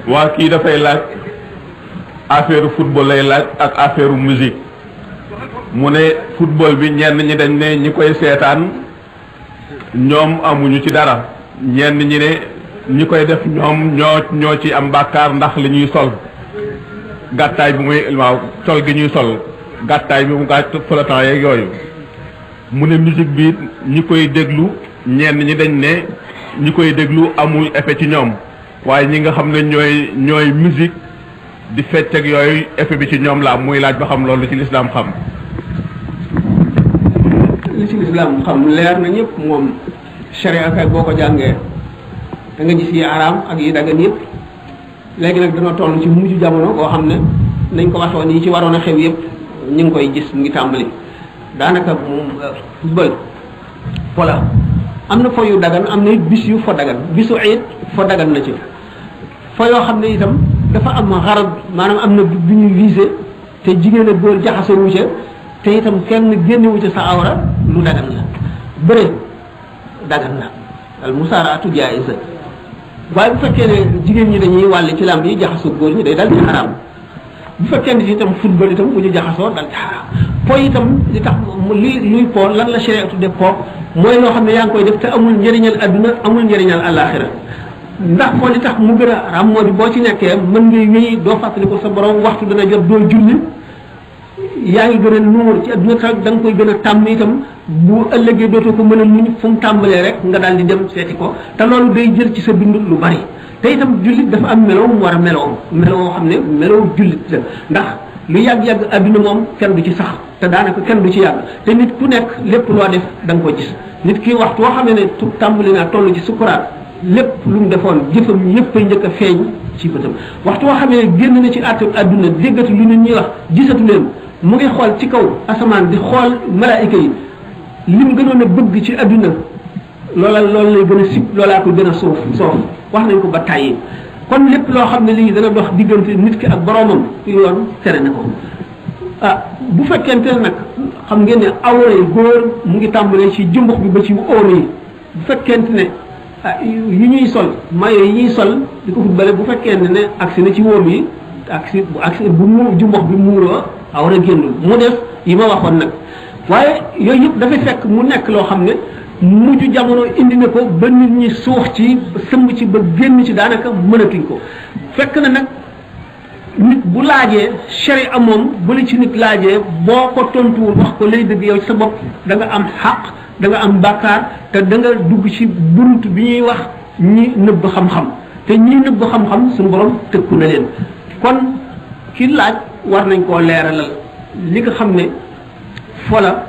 waa kii dafay laaj affaire football lay laaj ak affaire musique mu ne football bi ñenn ñi dañ ne ñi koy seetaan ñoom amuñu ci dara ñenn ñi ne ñi koy def ñoom ñoo ci am bàkkaar ndax li ñuy sol gàttaay bi muy waaw sol gi ñuy sol gàttaay bi mu gàtt flottant yeeg yooyu mu ne musique bi ñi koy déglu ñenn ñi dañ ne ñi koy déglu amul effet ci ñoom waaye ñi nga xam ne ñooy musique di fecc ak yooyu effet bi ci ñoom la muy laaj ba xam loolu ci lislaam xam. li ci lislaam xam leer na ñëpp moom sharia kay boo ko jàngee da nga gis yi araam ak yi dagan yëpp léegi nag dana toll ci mujj jamono boo xam ne nañ ko waxoon yi ci waroon a xew yëpp ñu ngi koy gis mu ngi tàmbali daanaka moom football voilà am na fo yu dagan am na it bis yu fo dagan bisu it fo dagan na ci fo yoo xam ne itam dafa am xarab maanaam am na bu ñuy visé te jigéen ak góor jaxase wu ca te itam kenn génnewu ca sa awra lu dagan la bëre dagan na al musaaraatu jaayisa waaye bu fekkee ne jigéen ñi dañuy wàlle ci làmb yi jaxasoo góor ñi day dal ci xaraam bu fekkee ne itam football itam bu ñu jaxasoo dal ci xaraam po itam li tax luy po lan la sharia tudde po mooy loo xam ne yaa ngi koy def te amul njëriñal adduna amul njëriñal àllaaxira ndax po li tax mu gën a araam moo di boo ci nekkee mën ngay wéy doo fàttali ko sa borom waxtu dana jot doo julli yaa ngi gën a nuur ci adduna tax da nga koy gën a tàmm itam bu ëllëgee dootoo ko mën a muñ fu mu tàmbalee rek nga daal di dem seeti ko te loolu day jël ci sa dund lu bari te itam jullit dafa am meloo mu war a meloo xam ne meloo jullit la ndax lu yàgg-yàgg adduna moom kenn du ci sax te daanaka kenn du ci yàgg te nit ku nekk lépp loo def da nga ko gis nit ki waxtu woo xam ne tàmbali naa toll ci sukuraat lépp lu mu defoon jëfam yëpp ay njëkk a feeñ ci bëtam waxtu woo xam ne génn na ci àtte adduna déggatu lu nit ñuy wax gisatu leen mu ngi xool ci kaw asamaan di xool malaayika yi lim gënoon a bëgg ci adduna loolu lay gën a sib loolaa ko gën a soof wax nañ ko ba tàyyi kon lépp loo xam ne lii dana dox diggante nit ki ak boroomam yoon tere na ko bu fekkente ne nag xam ngeen ne awra yi góor mu ngi tàmbalee ci jëmbux bi ba ci óor yi bu fekkente ne yi ñuy sol mayo yi ñuy sol di ko futbale bu fekkente ne agsi na ci wóom yi agsi bu mu jëmbux bi muuroo awra génnul mu def yi ma waxoon nag waaye yooyu yëpp dafay fekk mu nekk loo xam ne mujj jamono indi na ko ba nit ñi suux ci sëmb ci ba génn ci daanaka mënatuñ ko fekk na nag nit bu laajee sharia moom bu la ci nit laajee boo ko tontuwul wax ko lay dëgg yow ci sa bopp da nga am xaq da nga am bàkkaar te da nga dugg ci bunt bi ñuy wax ñi nëbb xam-xam te ñi nëbb xam-xam suñu borom tëkku na leen kon ki laaj war nañ koo leeralal li nga xam ne fola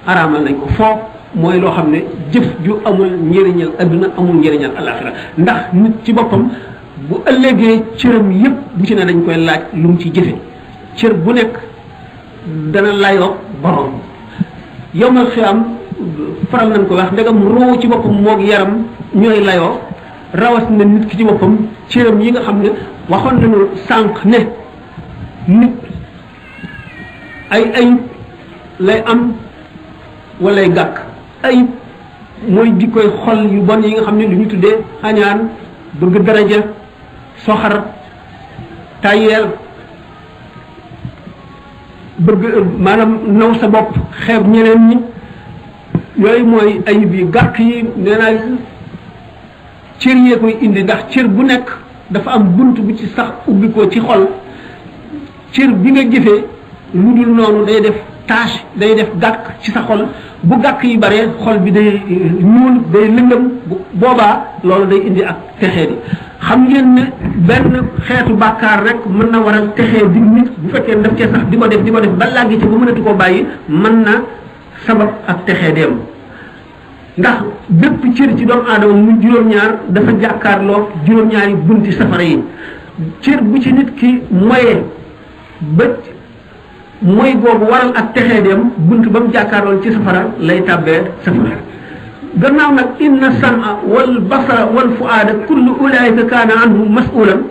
araamal nañ ko foo mooy loo xam ne jëf ju amul njëriñal adduna amul njëriñal alaxira ndax nit ci boppam bu ëllëgee cëram yépp bu ci ne dañ koy laaj lu mu ci jëfe cër bu nekk dana layoo borom yowmal xiyaam faral nañ ko wax ndegam roo ci boppam moog yaram ñooy layoo rawat na nit ki ci boppam cëram yi nga xam ne waxoon nañu sànq ne nit ay ayib lay am walay gàkk ayib mooy jikkoy xol yu bon yi nga xam ne lu ñu tuddee añaan bëgg daraja soxar tayeel bëgg maanaam naw sa bopp xeeb ñeneen ñi yooyu mooy ayib yi gàkk yi nee naa cër yee koy indi ndax cër bu nekk dafa am bunt bu ci sax ubbi ko ci xol cër bi nga jëfee lu dul noonu day def tâche day def gàkk ci sa xol bu gàkk yi bare xol bi day ñuul day lëndëm boobaa loolu day indi ak texee di xam ngeen ne benn xeetu bàkkaar rek mën na waral texee di nit bu fekkee daf cee sax di ko def ba làggi ci ba mënatu koo bàyyi mën na sabab ak texee dem ndax bépp cër ci doomu aadama mu juróom-ñaar dafa jàkkaarloo juróom-ñaari bunti safara yi cër bu ci nit ki moyee bët mooy boobu waral ak texee dem bunt ba mu jàkkaarloon ci safara lay tàbbee safara gannaaw nag inna sama wal basara wal fuaada kullu ulaayika kaana anhu masulan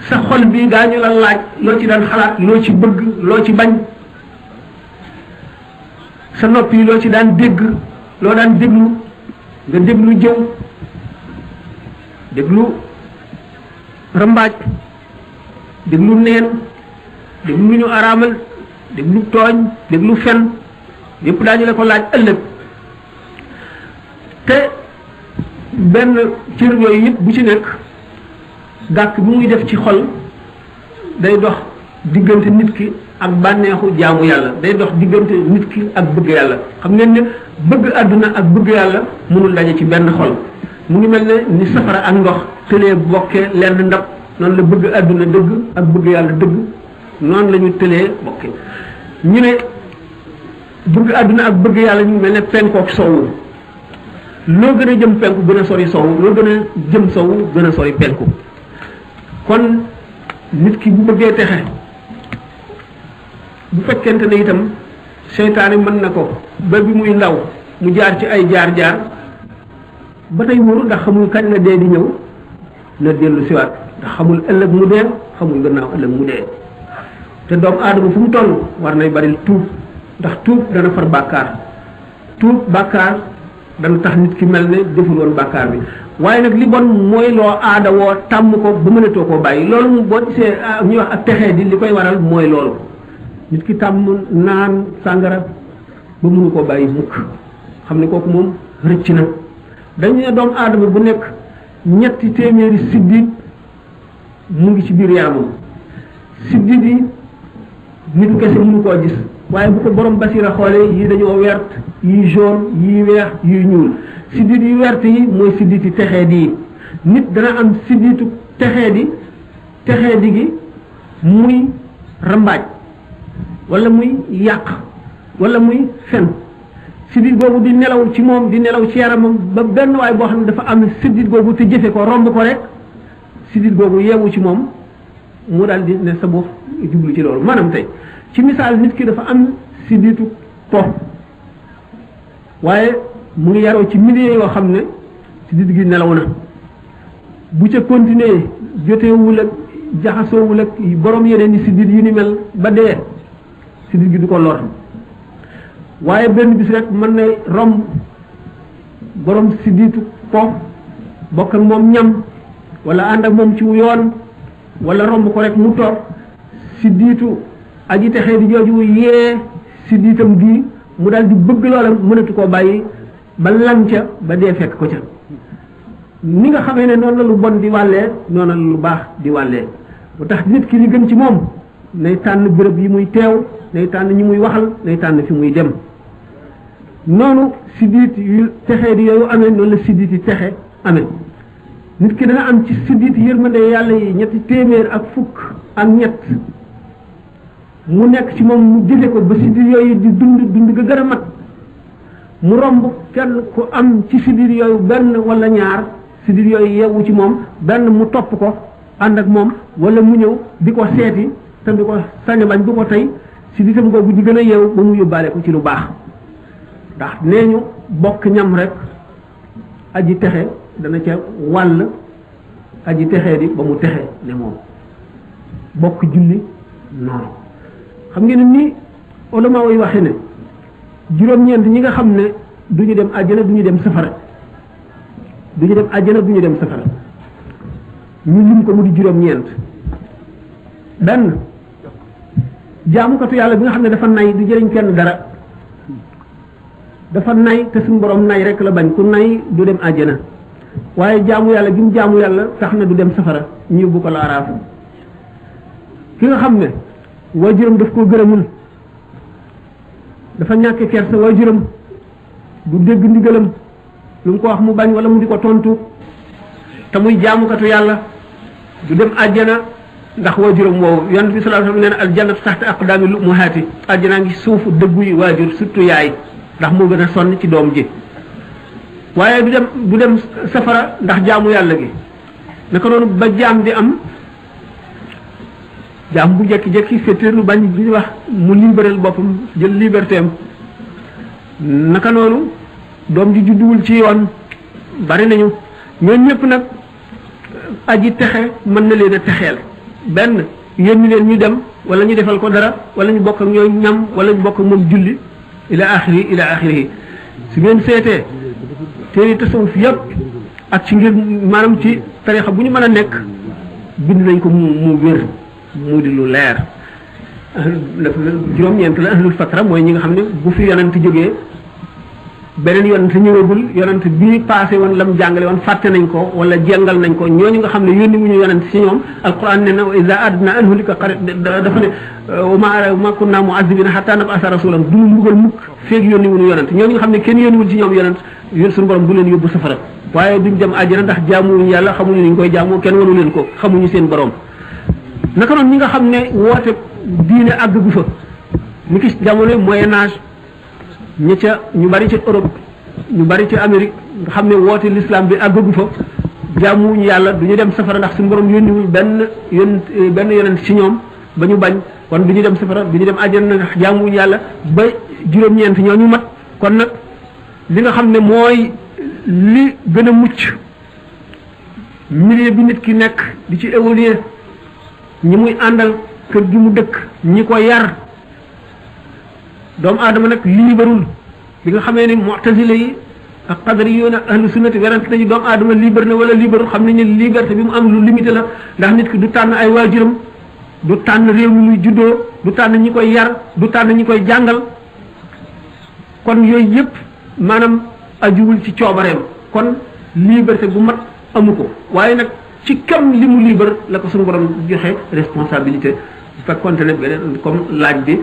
sa xol bi daañu la laaj loo ci daan xalaat loo ci bëgg loo ci bañ sa nopp yi loo ci daan dégg loo daan déglu nga déglu jëw déglu rambaaj déglu neen déglu lu ñu araamal déglu tooñ déglu fen yépp daañu la ko laaj ëllëg te benn cër yooyu yëpp bu ci nekk gàkk bi muy def ci xol day dox diggante nit ki ak bànneexu jaamu yàlla day dox diggante nit ki ak bëgg yàlla xam ngeen ne bëgg àdduna ak bëgg yàlla mënul daje ci benn xol mu ngi mel ne ni safara ak ndox tëlee bokkee lenn ndab noonu la bëgg àdduna dëgg ak bëgg yàlla dëgg noonu la ñu tëlee bokkee ñu ne bëgg àdduna ak bëgg yàlla ñu ngi mel ne penkook sowwu loo gën a jëm penku gën a sori sowwu loo gën a jëm sowwu gën a sori penku kon nit ki bu bëggee texe bu fekkente ne itam seytaane mën na ko ba bi muy ndaw mu jaar ci ay jaar-jaar ba tey wóoru ndax xamul kañ la dee di ñëw na dellu siwaat ndax xamul ëllëg mu dee xamul gannaaw ëllëg mu dee te doomu aadama fu mu toll war nay bari tuub ndax tuub dana far bàkkaar tuub bàkkaar dana tax nit ki mel ne deful woon bàkkaar bi waaye nag li bon mooy loo aada woo tàmm ko ba mënatoo koo bàyyi loolu mu boo gisee ñuy wax ak texee di li koy waral mooy loolu nit ki tàmm naan sàngara ba mënu koo bàyyi mukk xam ne kooku moom rëcc na dañu ne doomu aadama bu nekk ñetti téeméeri siddit mu ngi ci biir yaramam siddit yi nitu kese mënu koo gis waaye bu ko borom basira xoolee yii dañoo wert yii jaune yii weex yii ñuul siddit yi wert yi mooy siddit yi texee di yi nit dana am sidditu texee di gi muy rambaaj wala muy yàq wala muy fen siddit googu di nelaw ci moom di nelaw ci yaramam ba benn waay boo xam ne dafa am siddit googu te jëfe ko romb ko rek siddit googu yeewu ci moom mu daal di ne sa bopp jublu ci loolu maanaam tey ci misaal nit ki dafa am sidditu po waaye mu ngi yaroo ci milieu yoo xam ne siddit gi nelaw na bu ca continuer joteewul ak jaxasoowul ak borom yeneen ni siddit yu ni mel ba dee siddit gi du ko lor waaye benn bis rek mën na romb borom sidditu po bokk ak moom ñam wala ànd ak moom ci yoon wala romb ko rek mu toog sidditu aji texee di jooju yee sidditam gi mu daal di bëgg loola mënatu koo bàyyi ba lan ca ba dee fekk ko ca ni nga xamee ne noonu la lu bon di wàllee noonu la lu baax di wàllee bu tax nit ki li gën ci moom nay tànn béréb yi muy teew nay tànn ñi muy waxal nay tànn fi muy dem noonu siddit yu texee di yooyu amee noonu la siddit yi texe amee nit ki dana am ci siddit yërmande yàlla yi ñetti téeméer ak fukk ak ñett mu nekk ci moom mu jëfe ko ba siddit yooyu di dund ga gën a mat mu romb kenn ku am ci siddit yooyu benn wala ñaar siddit yooyu yeewu ci moom benn mu topp ko ànd ak moom wala mu ñëw di ko seeti te di ko sañ bañ du ko tey sidditam googu di gën a yeewu ba mu yóbbaale ko ci lu baax ndax nee ñu bokk ñam rek aji texe dana ca wàll aji texee di ba mu texe ne moom bokk julli noonu xam ngeen ni ulama yi waxe ne juróom-ñeent ñi nga xam ne duñu dem àjjana duñu dem safara duñu dem àjjana duñu dem safara ñu lim ko mu di juróom-ñeent benn jaamukatu yàlla bi nga xam ne dafa nay du jëriñ kenn dara dafa nay te suñu borom nay rek la bañ ku nay du dem àjjana waaye jaamu yàlla gi mu jaamu yàlla tax na du dem safara ñu yóbbu ko laaraaf ki nga xam ne waajuram daf koo gërëmul dafa ñàkk kersa waajuram du dégg ndigalam lu mu ko wax mu bañ wala mu di ko tontu te muy jaamukatu yàlla du dem àjjana ndax waajuram woowu yonent bi sallallahu alayhi wasallam nee na aljannatu taxta aqdaami lummahaati àjjanaa ngi suufu dëggu yi waajur surtout yaay ndax moo gën a sonn ci doom ji waaye du dem safara ndax jaamu yàlla gi naka noonu ba jaam di am jaam bu jekki-jekki féeteerlu bañ li ñuy wax mu libéral boppam jël liberté am naka noonu doom ji judduwul ci yoon bari nañu ñooñu ñëpp nag aji texe mën na leen a texeel benn yéen leen ñu dem wala ñu defal ko dara wala ñu bokk ak ñooy ñam wala ñu bokk ak moom julli ila axiri su ngeen seetee téere tasawuf yëpp ak ci ngir maanaam ci tarixa bu ñu mën a nekk bind nañ ko mu wér mu di lu leer juróom-ñeent la ahlul fatra mooy ñi nga xam ne bu fi yonent jógee beneen yonent ñëwagul yonent bi passé woon lam jàngale woon fàtte nañ ko wala jengal nañ ko ñooñu nga xam ne yónni wuñu yonent si ñoom alquran ne na iza adna an hulika qarit dafa ne ma kunna mu'azzibina hatta nab'asa rasulan du mbugal mukk feeg yónni wuñu yonent ñooñu nga xam ne kenn yónniwul ci ñoom yonent yéen suñu borom du leen yóbbu safara waaye duñ dem àjjana ndax jaamuwuñu yàlla xamuñu ni ñu koy jaamoo kenn wanu leen ko xamuñu seen borom naka noonu ñi nga xam ne woote diine àgg gu fa ni ki jamono moyen âge ñi ca ñu bari ci Europe ñu bari ci Amérique nga xam ne woote l'islam bi àggagu fa jaamuwuñu yàlla du ñu dem safara ndax suñu borom yónniwul benn yonent ci ñoom ba ñu bañ kon du ñu dem safara du ñu dem àjjana ndax jaamuwuñu yàlla ba juróom-ñeent ñoo ñu mat kon nag li nga xam ne mooy li gën a mucc milieu bi nit ki nekk di ci évoluer ñi muy àndal kër gi mu dëkk ñi ko yar doomu aadama nag liberul bi nga xamee ni mu'tazila yi ak qadari yoon ak ahlu sunnati werante nañu doomu aadama libre na wala liberul xam nañu ne liberté bi mu am lu limité la ndax nit ki du tànn ay waajuram du tànn réew mi muy juddoo du tànn ñi koy yar du tànn ñi koy jàngal kon yooyu yëpp maanaam ajuwul ci coobareem kon liberté bu mat amu ko waaye nag ci kam li mu libre la ko suñu borom joxe responsabilité bu fekkoonte ne beneen comme laaj bi